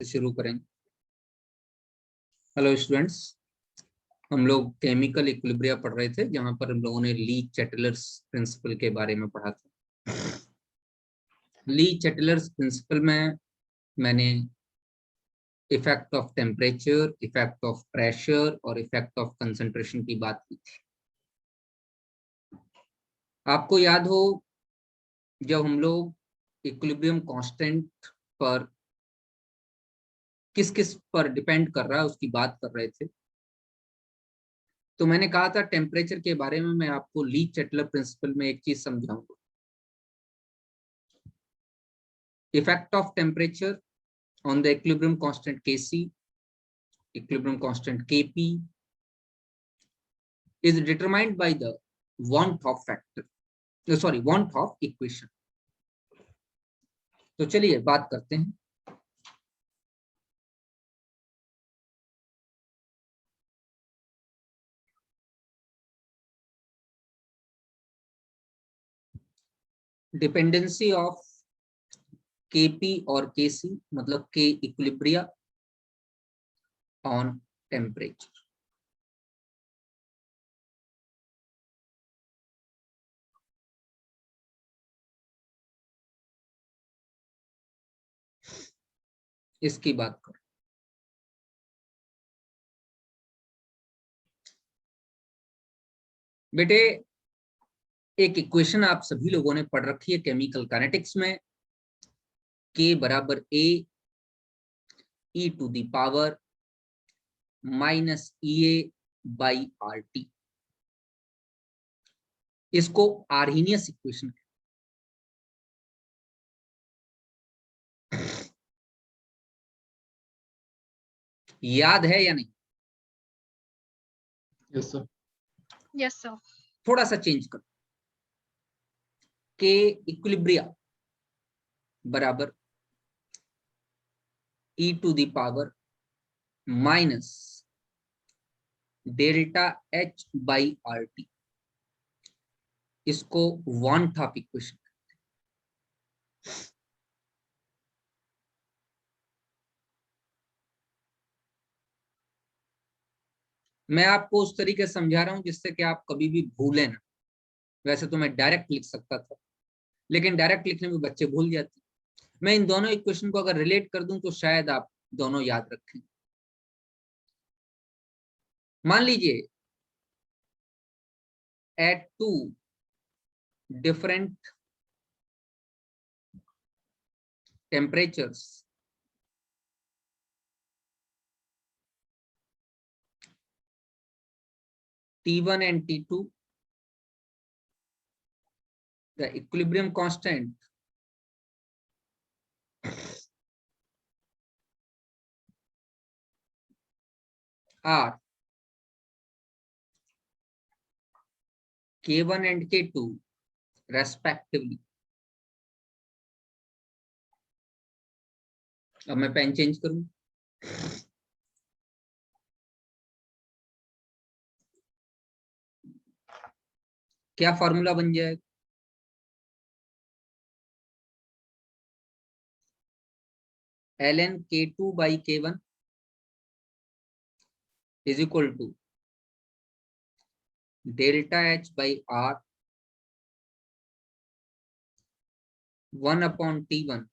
से शुरू करेंगे। हेलो स्टूडेंट्स, हम लोग केमिकल इक्विलिब्रिया पढ़ रहे थे, जहां पर हम लोगों ने ली चैटलर्स प्रिंसिपल के बारे में पढ़ा था। ली चैटलर्स प्रिंसिपल में मैंने effect of temperature, effect of pressure और इफेक्ट ऑफ कंसंट्रेशन की बात की थी। आपको याद हो, जब हम लोग इक्विलिब्रियम कांस्टेंट पर किस किस पर डिपेंड कर रहा है उसकी बात कर रहे थे, तो मैंने कहा था टेम्परेचर के बारे में मैं आपको ली चैटलर प्रिंसिपल में एक चीज समझाऊंगा। Effect of temperature on the equilibrium constant Kc, equilibrium constant Kp is determined by the want of factor, want of equation। तो चलिए बात करते हैं। डिपेंडेंसी ऑफ Kp और Kc मतलब K इक्विलिब्रिया ऑन टेम्परेचर। इसकी बात करो। बेटे, एक इक्वेशन आप सभी लोगों ने पढ़ रखी है केमिकल काइनेटिक्स में, K बराबर A e to the power minus EA by RT। इसको आर्हीनियस इक्वेशन याद है या नहीं? Yes sir. Yes sir. थोड़ा सा चेंज करो। के इक्विलिब्रिया बराबर e to the power minus delta H by RT। इसको वांट ऑफ इक्वेशन। मैं आपको उस तरीके से समझा रहा हूं जिससे कि आप कभी भी भूलें ना। वैसे तो मैं डायरेक्ट लिख सकता था, लेकिन डायरेक्ट लिखने में बच्चे भूल जाते। मैं इन दोनों इक्वेशन को अगर रिलेट कर दूं तो शायद आप दोनों याद रखें। मान लीजिए at two different temperatures T1 and T2, the equilibrium constant are K1 and K2 respectively। अब मैं पेन चेंज करूं। क्या फॉर्मूला बन जाएगा? ln K2 by K1 is equal to delta H by R 1 upon T1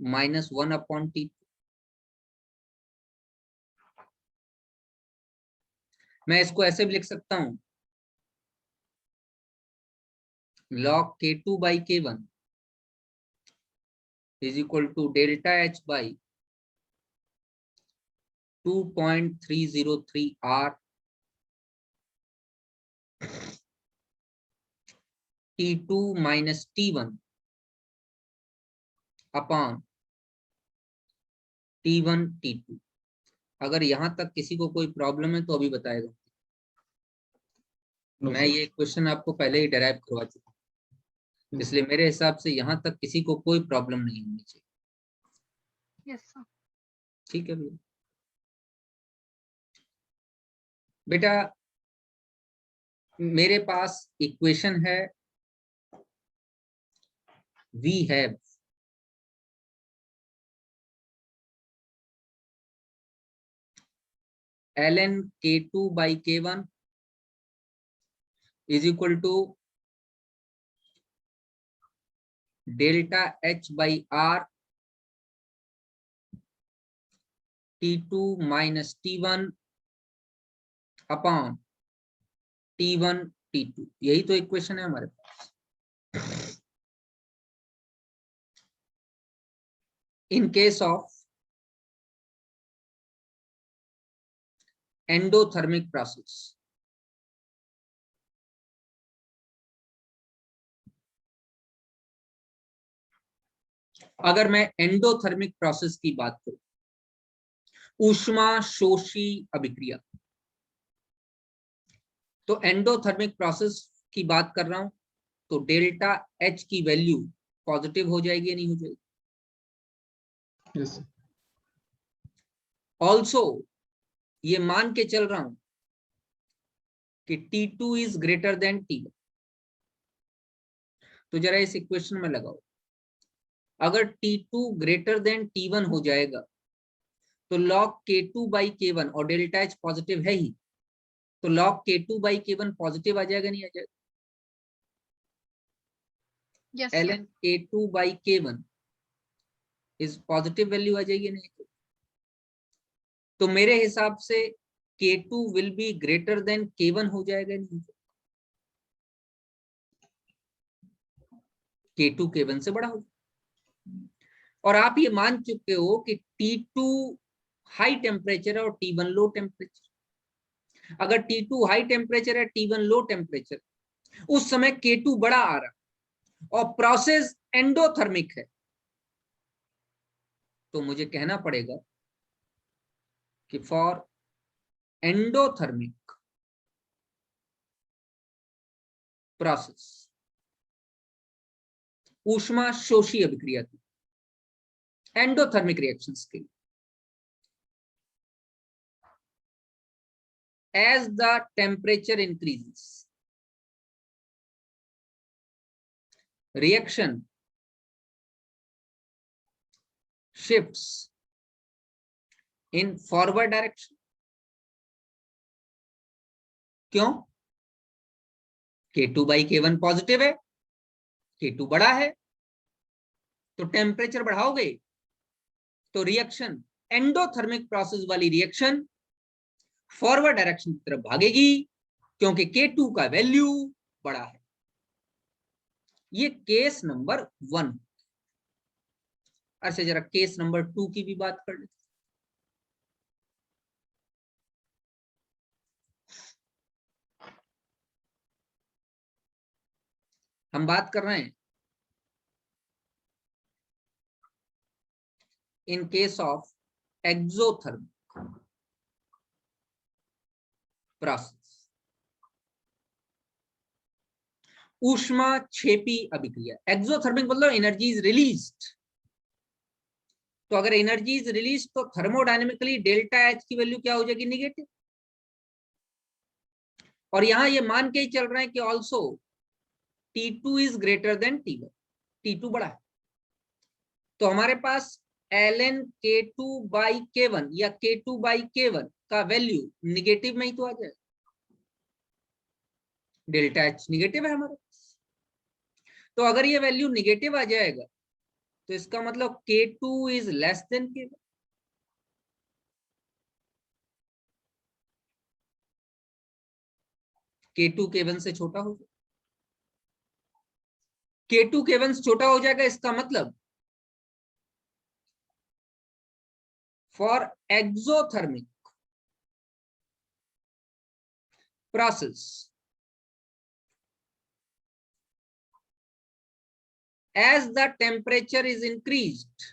minus 1 upon T2। मैं इसको ऐसे भी लिख सकता हूं, log K2 by K1 is equal to delta H by 2.303 R T2 minus T1 upon T1 T2। अगर यहां तक किसी को कोई प्रॉब्लम है तो अभी बताएगा। मैं ये क्वेश्चन आपको पहले ही डेराइव करवा चुका हूं, इसलिए मेरे हिसाब से यहां तक किसी को कोई प्रॉब्लम नहीं होनी चाहिए। Yes sir. ठीक है भैया। बेटा, मेरे पास इक्वेशन है we have ln K2/K1 is equal to delta H/R T2 minus T1 upon T1 T2। यही तो इक्वेशन है हमारे पास। In case of endothermic process, अगर मैं एंडोथर्मिक प्रोसेस की बात करूं, ऊष्मा शोषी अभिक्रिया, तो एंडोथर्मिक प्रोसेस की बात कर रहा हूं, तो डेल्टा H की वैल्यू पॉजिटिव हो जाएगी या नहीं हो जाएगी? यस। ऑल्सो ये मान के चल रहा हूं कि T2 is greater than T1। तो जरा इस इक्वेशन में लगाओ, अगर T2 ग्रेटर देन T1 हो जाएगा तो log K2/K1 और डेल्टा H पॉजिटिव है ही, तो log K2/K1 पॉजिटिव आ जाएगा नहीं आ जाएगा? Yes, ln K2/K1 is positive value आ जाएगी नहीं? तो मेरे हिसाब से K2 will be greater than K1 हो जाएगा नहीं? K2 K1 से बड़ा हो। और आप ये मान चुके हो कि T2 हाई टेम्परेचर है और T1 लो टेम्परेचर। अगर T2 हाई टेम्परेचर है, T1 लो टेम्परेचर, उस समय K2 बड़ा आ रहा और प्रोसेस एंडोथर्मिक है, तो मुझे कहना पड़ेगा कि फॉर एंडोथर्मिक प्रोसेस, ऊष्मा शोषी अभिक्रिया की एंडोथर्मिक रिएक्शंस के लिए, as the temperature increases, reaction shifts in forward direction। क्यों? K2/K1 पॉजिटिव है, K2 बड़ा है, तो टेम्परेचर बढ़ाओगे तो रिएक्शन, एंडोथर्मिक प्रोसेस वाली रिएक्शन फॉरवर्ड डायरेक्शन की तरफ भागेगी, क्योंकि K2 का वैल्यू बड़ा है। ये केस नंबर 1। अच्छा, जरा केस नंबर 2 की भी बात कर लेते। हम बात कर रहे हैं इन केस ऑफ एक्सोथर्मिक प्रोसेस, ऊष्मा क्षेपी अभिक्रिया। एक्सोथर्मिक मतलब एनर्जी इज रिलीज्ड। तो अगर एनर्जी इज रिलीज तो थर्मोडायनेमिकली डेल्टा H की वैल्यू क्या हो जाएगी? निगेटिव। और यहां ये मान के ही चल रहे हैं कि also T2 is greater than T1, T2 बड़ा है। तो हमारे पास ln K2/K1 या K2/K1 का वैल्यू निगेटिव में ही तो आ जाएगा। डेल्टा H निगेटिव है हमारे पास, तो अगर ये वैल्यू निगेटिव आ जाएगा तो इसका मतलब K2 is less than K1। K2 K1 से छोटा हो जाएगा, K2 K1 से छोटा हो जाएगा। इसका मतलब for exothermic process, as the temperature is increased,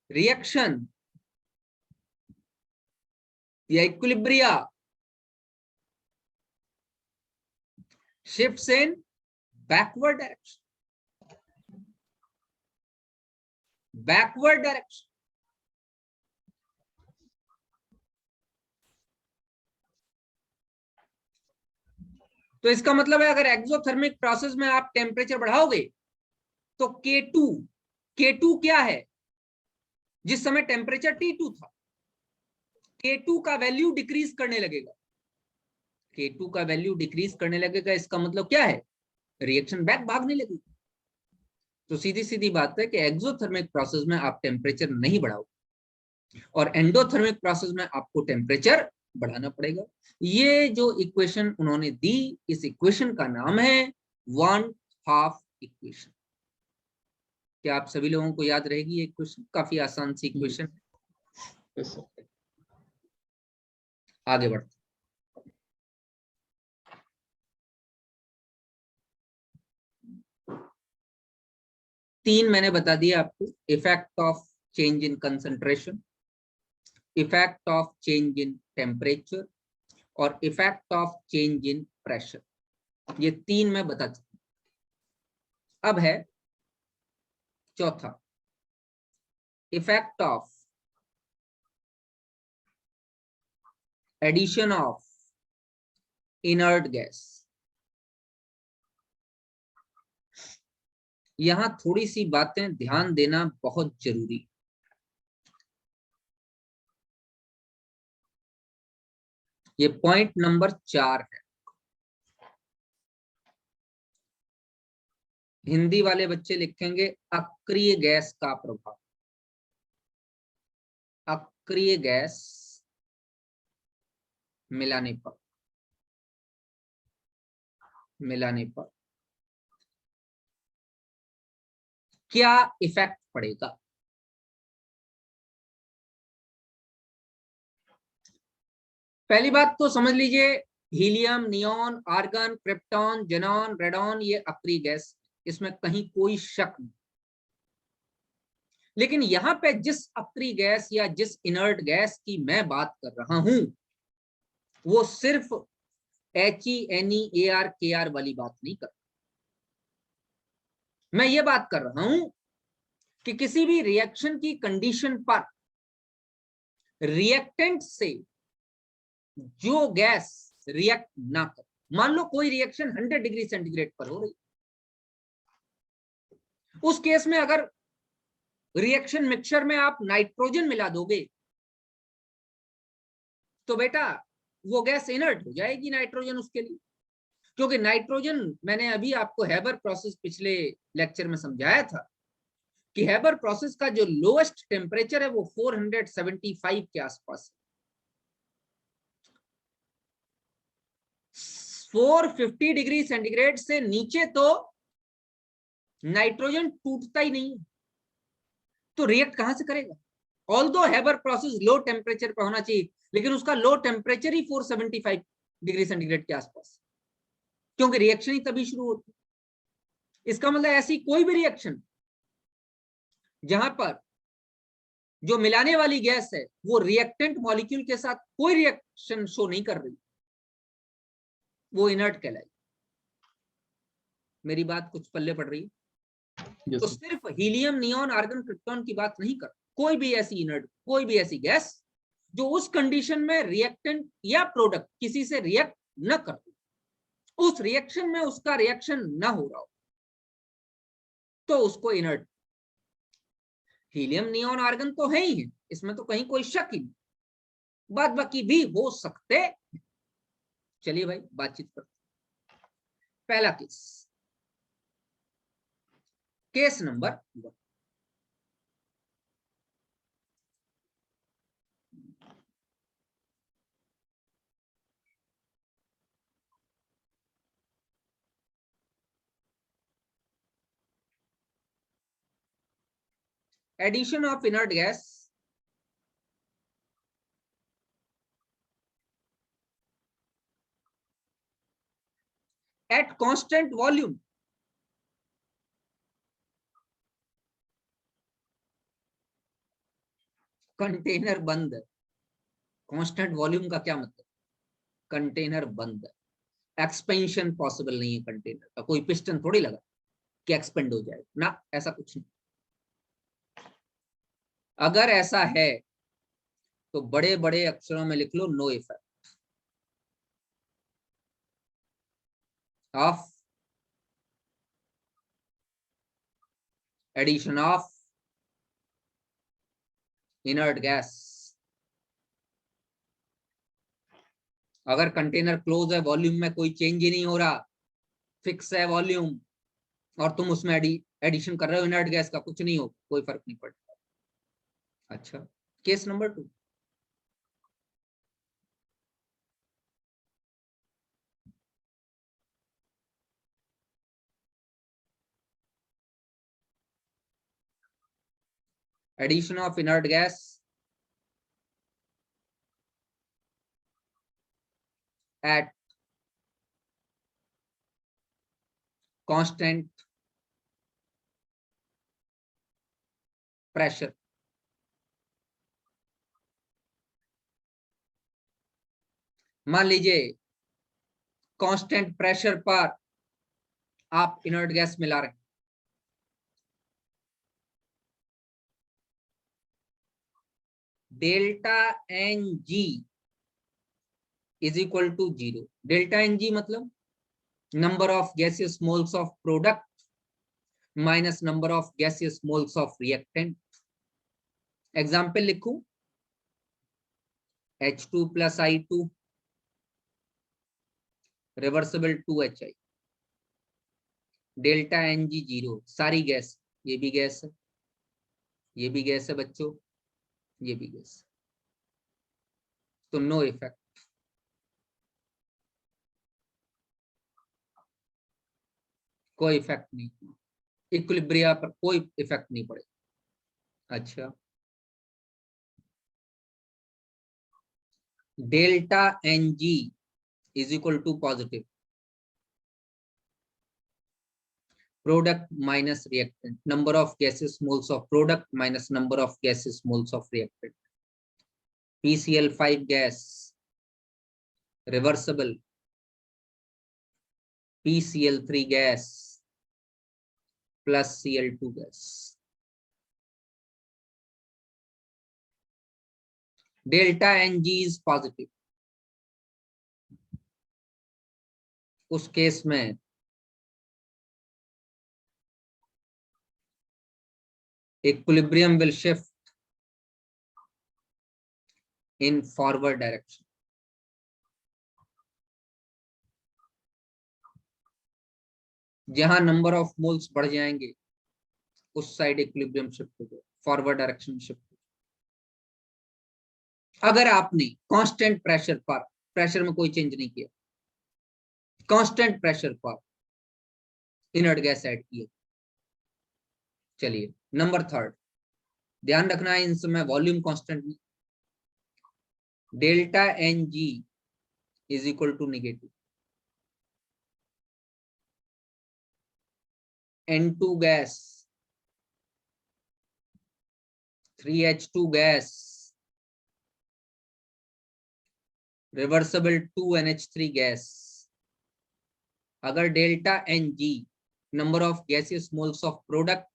reaction या equilibria shifts in backward direction, backward direction। तो इसका मतलब है अगर एक्सोथर्मिक प्रोसेस में आप टेम्परेचर बढ़ाओगे तो K2 क्या है जिस समय टेम्परेचर T2 था, K2 का वैल्यू डिक्रीज करने लगेगा। K2 का वैल्यू डिक्रीज करने लगेगा, इसका मतलब क्या है, रिएक्शन बैक भागने लगेगी। तो सीधी सीधी बात है कि एक्सोथर्मिक प्रोसेस में आप टेम्परेचर नहीं बढ़ाओ और एंडोथर्मिक प्रोसेस में आपको टेम्परेचर बढ़ाना पड़ेगा। ये जो इक्वेशन उन्होंने दी, इस इक्वेशन का नाम है 1/2 इक्वेशन। क्या आप सभी लोगों को याद रहेगी ये इक्वेशन? काफी आसान सी इक्वेशन है। yes, sir. आगे बढ़ते, तीन मैंने बता दिया आपको, effect of change in concentration, effect of change in temperature और effect of change in pressure. ये तीन मैं बता चुका। अब है चौथा, effect of addition of inert gas. यहां थोड़ी सी बातें ध्यान देना बहुत जरूरी। ये पॉइंट नंबर 4 है। हिंदी वाले बच्चे लिखेंगे अक्रिय गैस का प्रभाव। अक्रिय गैस मिलाने पर क्या इफेक्ट पड़ेगा। पहली बात तो समझ लीजिए, helium, neon, argon, krypton, xenon, radon, ये अक्रिय गैस, इसमें कहीं कोई शक नहीं। लेकिन यहां पे जिस अक्रिय गैस या जिस इनर्ट गैस की मैं बात कर रहा हूं, वो सिर्फ HENEAR वाली बात नहीं कर, मैं ये बात कर रहा हूं कि किसी भी रिएक्शन की कंडीशन पर रिएक्टेंट से जो गैस रिएक्ट ना कर, मान लो कोई रिएक्शन 100 डिग्री सेंटीग्रेड पर हो रही, उस केस में अगर रिएक्शन मिक्सचर में आप नाइट्रोजन मिला दोगे तो बेटा वो गैस इनर्ट हो जाएगी, नाइट्रोजन उसके लिए। क्योंकि नाइट्रोजन, मैंने अभी आपको हैबर प्रोसेस पिछले लेक्चर में समझाया था कि हैबर प्रोसेस का जो लोएस्ट टेम्परेचर है वो 475 के आसपास है। 450 डिग्री सेंटीग्रेड से नीचे तो नाइट्रोजन टूटता ही नहीं, तो रिएक्ट कहां से करेगा। Although Haber process low temperature पर होना चाहिए, लेकिन उसका लो टेम्परेचर ही 475 डिग्री सेंटीग्रेड के आसपास, क्योंकि रिएक्शन ही तभी शुरू होती है। इसका मतलब ऐसी कोई भी रिएक्शन जहां पर जो मिलाने वाली गैस है वो रिएक्टेंट मॉलिक्यूल के साथ कोई रिएक्शन शो नहीं कर रही, वो इनर्ट कहलाई। मेरी बात कुछ पल्ले पड़ रही है? yes, तो sir. सिर्फ हीलियम, नियॉन, आर्गन, क्रिप्टॉन की बात नहीं कर, कोई भी ऐसी इनर्ट, कोई भी ऐसी गैस जो उस कंडीशन में रिएक्टेंट या प्रोडक्ट किसी से रिएक्ट न कर, उस रिएक्शन में उसका रिएक्शन ना हो रहा हो, तो उसको इनर्ट। हीलियम, नियॉन, आर्गन तो है ही है, इसमें तो कहीं कोई शक ही नहीं, बाद बाकी भी हो सकते। चलिए भाई बातचीत करते। पहला case number 1। Addition of inert gas at constant volume container बंद है। कांस्टेंट वॉल्यूम का क्या मतलब, कंटेनर बंद है, एक्सपेंशन पॉसिबल नहीं है कंटेनर का, कोई पिस्टन थोड़ी लगा कि एक्सपेंड हो जाए ना, ऐसा कुछ नहीं। अगर ऐसा है तो बड़े बड़े अक्षरों में लिख लो, no effect of addition of inert gas अगर कंटेनर क्लोज है, वॉल्यूम में कोई चेंज ही नहीं हो रहा, फिक्स है वॉल्यूम, और तुम उसमें एडिशन कर रहे हो इनर्ट गैस का, कुछ नहीं हो, कोई फर्क नहीं पड़ता। अच्छा, case number 2, addition of inert gas at constant pressure. मान लीजिए कांस्टेंट प्रेशर पर आप इनर्ट गैस मिला रहे हैं, delta N G is equal to 0। Delta N G मतलब number of gaseous moles of product minus number of gaseous moles of reactant. Example लिखूं, H2 plus I2 reversible 2HI, delta N G 0, सारी gas, ये भी gas है, ये भी gas है बच्चों, ये भी गैस, तो नो इफेक्ट, कोई इफेक्ट नहीं, इक्विलिब्रिया पर कोई इफेक्ट नहीं पड़ेगा। अच्छा, delta N G is equal to positive, product minus reactant, number of gases moles of product minus number of gases moles of reactant, PCl5 gas reversible, PCl3 gas plus Cl2 gas, delta Ng is positive, उस case में equilibrium will shift in forward direction. जहां number of moles बढ़ जाएंगे उस side equilibrium shift हो जाए, forward direction shift हो जाए। अगर आपने कांस्टेंट प्रेशर पर, प्रेशर में कोई चेंज नहीं किया, कांस्टेंट प्रेशर पर इनर्ट गैस ऐड किए, चलिए नंबर 3, ध्यान रखना है इन समय वॉल्यूम कांस्टेंट नहीं, delta N G is equal to negative, N2 gas, 3H2 gas, रिवर्सिबल 2NH3 गैस। अगर delta N G number of gaseous moles of product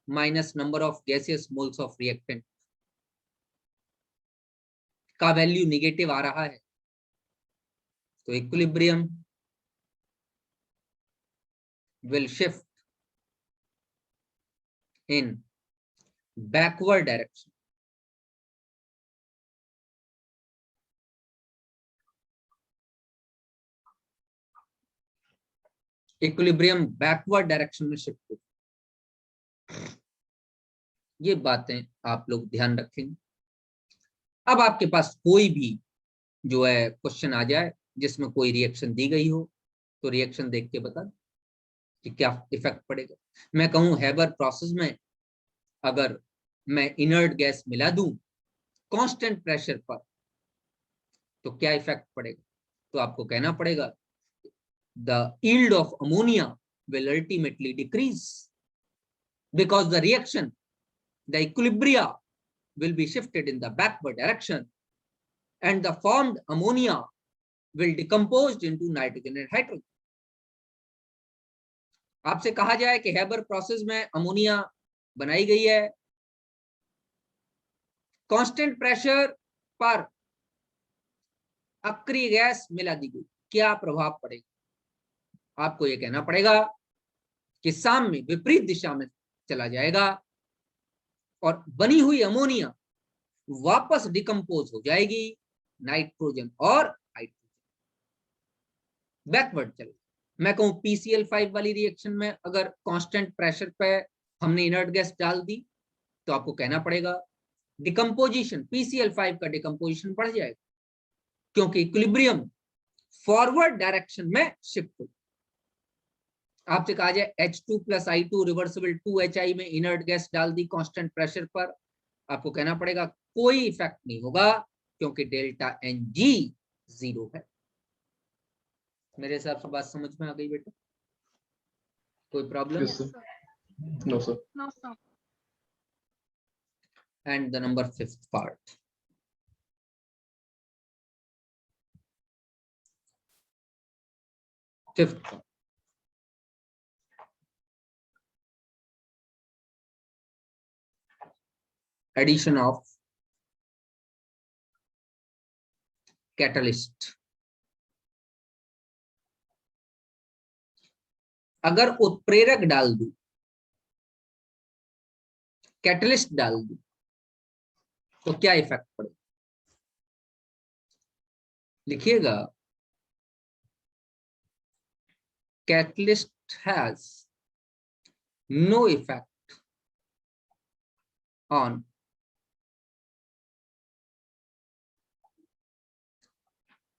minus number of gaseous moles of reactant का value negative आ रहा है, तो equilibrium will shift in backward direction. Equilibrium backward direction में shift हो। ये बातें आप लोग ध्यान रखेंगे। अब आपके पास कोई भी जो है क्वेश्चन आ जाए जिसमें कोई रिएक्शन दी गई हो, तो रिएक्शन देख के बता कि क्या इफेक्ट पड़ेगा। मैं कहूं हैबर प्रोसेस में अगर मैं इनर्ट गैस मिला दूं कांस्टेंट प्रेशर पर, तो क्या इफेक्ट पड़ेगा, तो आपको कहना पड़ेगा the yield of ammonia will ultimately decrease because the reaction, the equilibria will be shifted in the backward direction and the formed ammonia will decomposed into nitrogen and hydrogen. आपसे कहा जाए कि हैबर प्रोसेस में ammonia बनाई गई है, constant pressure पर अक्रिय gas मिला दी गई, क्या प्रभाव पड़ेगा? आपको यह कहना पड़ेगा कि साम्य विपरीत दिशा में चला जाएगा और बनी हुई अमोनिया वापस डिकम्पोज हो जाएगी नाइट्रोजन और हाइड्रोजन। बैकवर्ड चले। मैं कहूं PCl5 वाली रिएक्शन में अगर कांस्टेंट प्रेशर पे हमने इनर्ट गैस डाल दी तो आपको कहना पड़ेगा डिकम्पोजिशन, PCl5 का डिकम्पोजिशन बढ़ जाएगा, क्योंकि इक्विलिब्रियम फॉरवर्ड डायरेक्शन में शिफ्ट हो। आपसे कहा जाए H2 + I2 रिवर्सिबल 2HI में इनर्ट गैस डाल दी कांस्टेंट प्रेशर पर, आपको कहना पड़ेगा कोई इफेक्ट नहीं होगा, क्योंकि डेल्टा Ng 0 है। मेरे हिसाब से बात समझ में आ गई बेटा? कोई problem? Yes, sir. No, sir. No, sir. And the number 5th part. Fifth part. Addition of catalyst. अगर उत्प्रेरक डाल दूं, कैटलिस्ट डाल दूं, तो क्या इफेक्ट पड़ेगा? लिखिएगा, catalyst has no effect on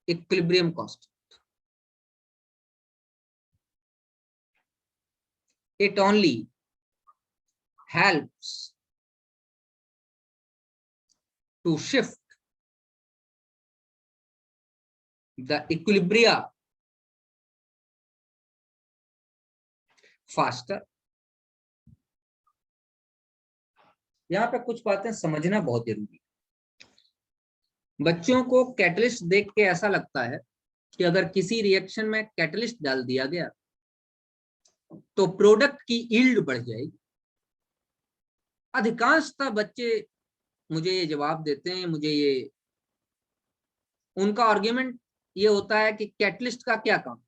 equilibrium constant. It only helps to shift the equilibria faster. यहां पे कुछ बातें समझना बहुत जरूरी है। बच्चों को कैटलिस्ट देख के ऐसा लगता है कि अगर किसी रिएक्शन में कैटलिस्ट डाल दिया गया तो प्रोडक्ट की यील्ड बढ़ जाएगी। अधिकांशतः बच्चे मुझे ये जवाब देते हैं, उनका आर्ग्यूमेंट ये होता है कि कैटलिस्ट का क्या काम,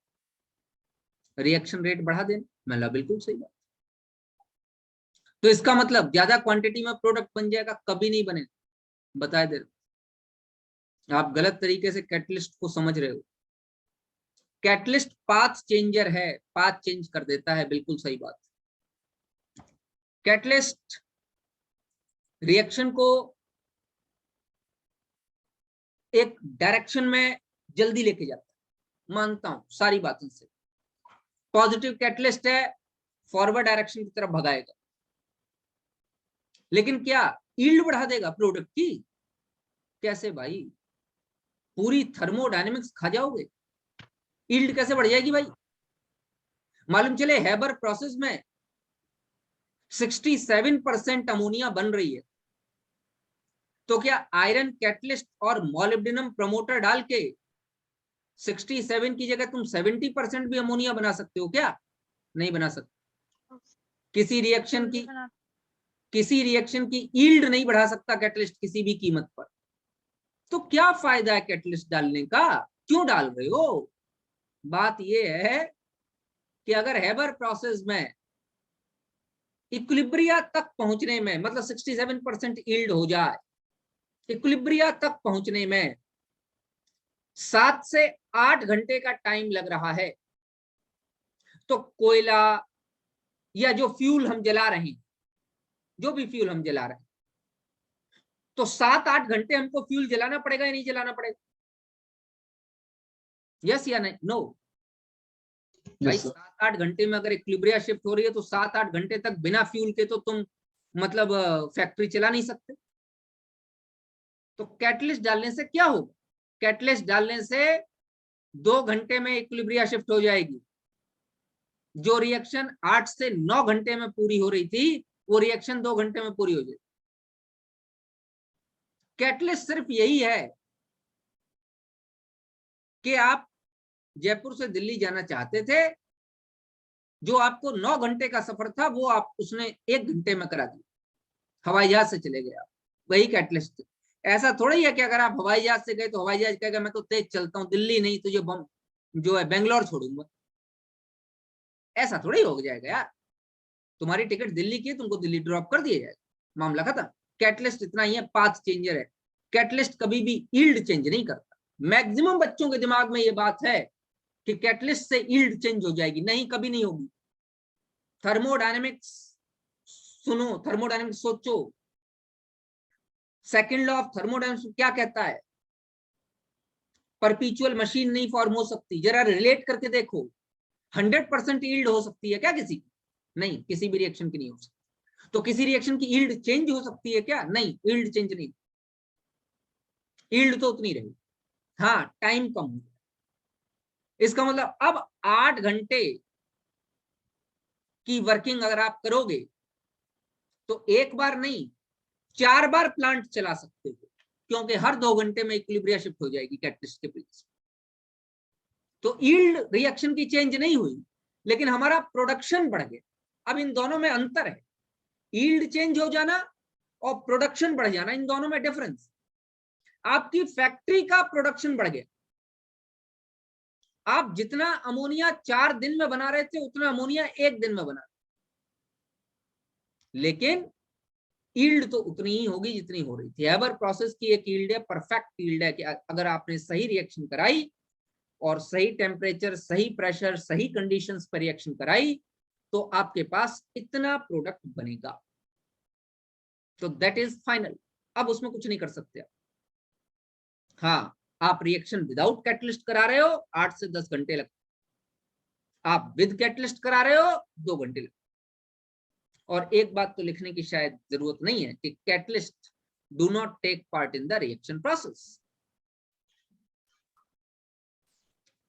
रिएक्शन रेट बढ़ा देना। मैं बिल्कुल सही बात। तो इसका मतलब ज्यादा क्वांटिटी में प्रोडक्ट बन जाएगा? कभी नहीं बनेगा, बता दे रहा। आप गलत तरीके से कैटलिस्ट को समझ रहे हो। कैटलिस्ट पाथ चेंजर है, पाथ चेंज कर देता है, बिल्कुल सही बात। कैटलिस्ट रिएक्शन को एक डायरेक्शन में जल्दी लेके जाता है, मानता हूं सारी बातों से। पॉजिटिव कैटलिस्ट है, फॉरवर्ड डायरेक्शन की तरफ भगाएगा, लेकिन क्या यील्ड बढ़ा देगा प्रोडक्ट की? कैसे भाई? पूरी थर्मोडायनेमिक्स खा जाओगे, यील्ड कैसे बढ़ जाएगी भाई? मालूम चले हैबर प्रोसेस में 67% अमोनिया बन रही है, तो क्या आयरन कैटलिस्ट और मोलिब्डेनम प्रमोटर डाल के 67 की जगह तुम 70% भी अमोनिया बना सकते हो क्या? नहीं बना सकते। किसी रिएक्शन की यील्ड नहीं बढ़ा सकता कैटलिस्ट किसी भी कीमत पर। तो क्या फायदा है कैटलिस्ट डालने का? क्यों डाल रहे हो? बात यह है कि अगर हैबर प्रोसेस में इक्विलिब्रिया तक पहुंचने में, मतलब 67% यील्ड हो जाए, इक्विलिब्रिया तक पहुंचने में 7 से 8 घंटे का टाइम लग रहा है, तो कोयला या जो फ्यूल हम जला रहे हैं, जो भी फ्यूल हम जला रहे हैं, तो 7-8 घंटे हमको फ्यूल जलाना पड़ेगा या नहीं जलाना पड़ेगा? यस या नहीं? नो भाई। 7-8 घंटे में अगर इक्विलिब्रिया शिफ्ट हो रही है तो 7-8 घंटे तक बिना फ्यूल के तो तुम मतलब फैक्ट्री चला नहीं सकते। तो कैटलिस्ट डालने से क्या होगा? कैटलिस्ट डालने से 2 घंटे में इक्विलिब्रिया शिफ्ट हो जाएगी। जो रिएक्शन 8 से 9 घंटे में पूरी हो रही थी, वो रिएक्शन 2 घंटे में पूरी हो जाएगी। कैटलिस्ट सिर्फ यही है कि आप जयपुर से दिल्ली जाना चाहते थे, जो आपको 9 घंटे का सफर था वो आप उसने 1 घंटे में करा दिया, हवाई जहाज से चले गए आप। वही कैटलिस्ट। ऐसा थोड़ा ही है कि अगर आप हवाई जहाज से गए तो हवाई जहाज कहेगा मैं तो तेज चलता हूं, दिल्ली नहीं तुझे जो है बेंगलोर छोड़ूंगा। ऐसा थोड़ा ही हो जाएगा यार। तुम्हारी टिकट दिल्ली की है, तुमको दिल्ली ड्रॉप कर दिया जाएगा, मामला खत्म। कैटलिस्ट इतना ही है, पाथ चेंजर है। कैटलिस्ट कभी भी यील्ड चेंज नहीं करता। मैक्सिमम बच्चों के दिमाग में ये बात है कि कैटलिस्ट से यील्ड चेंज हो जाएगी, नहीं, कभी नहीं होगी। थर्मोडायनेमिक्स सुनो, थर्मोडायनेमिक्स सोचो, सेकंड लॉ ऑफ थर्मोडायनेमिक्स क्या कहता है? परपीचुअल मशीन नहीं फॉर्म हो सकती। जरा रिलेट करके देखो, 100% यील्ड हो सकती है क्या किसी की? नहीं, किसी भी रिएक्शन की नहीं हो सकती। तो किसी रिएक्शन की यील्ड चेंज हो सकती है क्या? नहीं, यील्ड चेंज नहीं, यील्ड तो उतनी रही, हाँ टाइम कम हो। इसका मतलब अब 8 घंटे की वर्किंग अगर आप करोगे तो एक बार नहीं 4 बार प्लांट चला सकते हो, क्योंकि हर 2 घंटे में इक्विलिब्रिया शिफ्ट हो जाएगी कैटलिस्ट के प्लेस। तो यील्ड रिएक्शन की चेंज नहीं हुई, लेकिन हमारा प्रोडक्शन बढ़ गया। अब इन दोनों में अंतर है, यील्ड चेंज हो जाना और प्रोडक्शन बढ़ जाना, इन दोनों में डिफरेंस। आपकी फैक्ट्री का प्रोडक्शन बढ़ गया, आप जितना अमोनिया 4 दिन में बना रहे थे उतना अमोनिया 1 दिन में बना, लेकिन यील्ड तो उतनी ही होगी जितनी हो रही थी। हैबर प्रोसेस की एक यील्ड है, परफेक्ट यील्ड है कि अगर आपने सही रिएक्शन कराई और सही टेम्परेचर, सही प्रेशर, सही कंडीशंस पर रिएक्शन कराई तो आपके पास इतना प्रोडक्ट बनेगा। तो दैट इज फाइनल, अब उसमें कुछ नहीं कर सकते। हाँ, आप रिएक्शन विदाउट कैटलिस्ट करा रहे हो 8 से 10 घंटे लगते, आप विद कैटलिस्ट करा रहे हो 2 घंटे लगते। और एक बात तो लिखने की शायद जरूरत नहीं है कि catalyst do not take part in the reaction process.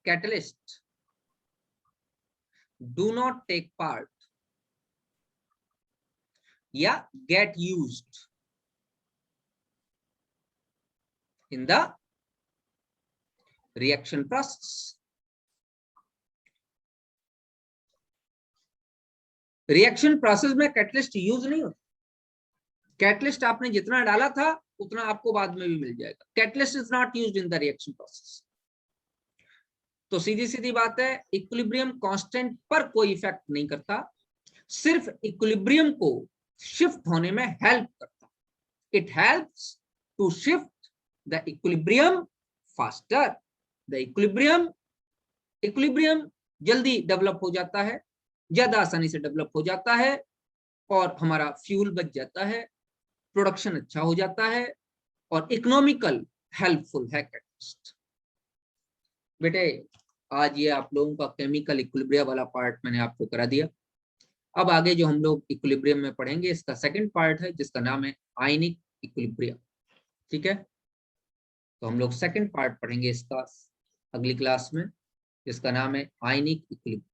Catalyst do not take part या get used in the reaction process. Reaction process में कैटलिस्ट यूज नहीं होता। कैटलिस्ट आपने जितना डाला था उतना आपको बाद में भी मिल जाएगा। Catalyst is not used in the reaction process. तो सीधी सीधी बात है, इक्विलिब्रियम कांस्टेंट पर कोई इफेक्ट नहीं करता, सिर्फ इक्विलिब्रियम को शिफ्ट होने में हेल्प करता। It helps to shift the equilibrium faster. The equilibrium जल्दी डेवलप हो जाता है, ज्यादा आसानी से डेवलप हो जाता है, और हमारा फ्यूल बच जाता है, प्रोडक्शन अच्छा हो जाता है, और इकोनॉमिकल हेल्पफुल है कैटलिस्ट। बेटे आज ये आप लोगों का केमिकल इक्विलिब्रियम वाला पार्ट मैंने आपको करा दिया। अब आगे जो हम लोग इक्विलिब्रियम में पढ़ेंगे इसका सेकंड पार्ट है जिसका नाम है आयनिक इक्विलिब्रियम। ठीक है, तो हम लोग सेकंड पार्ट पढ़ेंगे इसका अगली क्लास में, जिसका नाम है आयनिक इक्विलिब्रियम।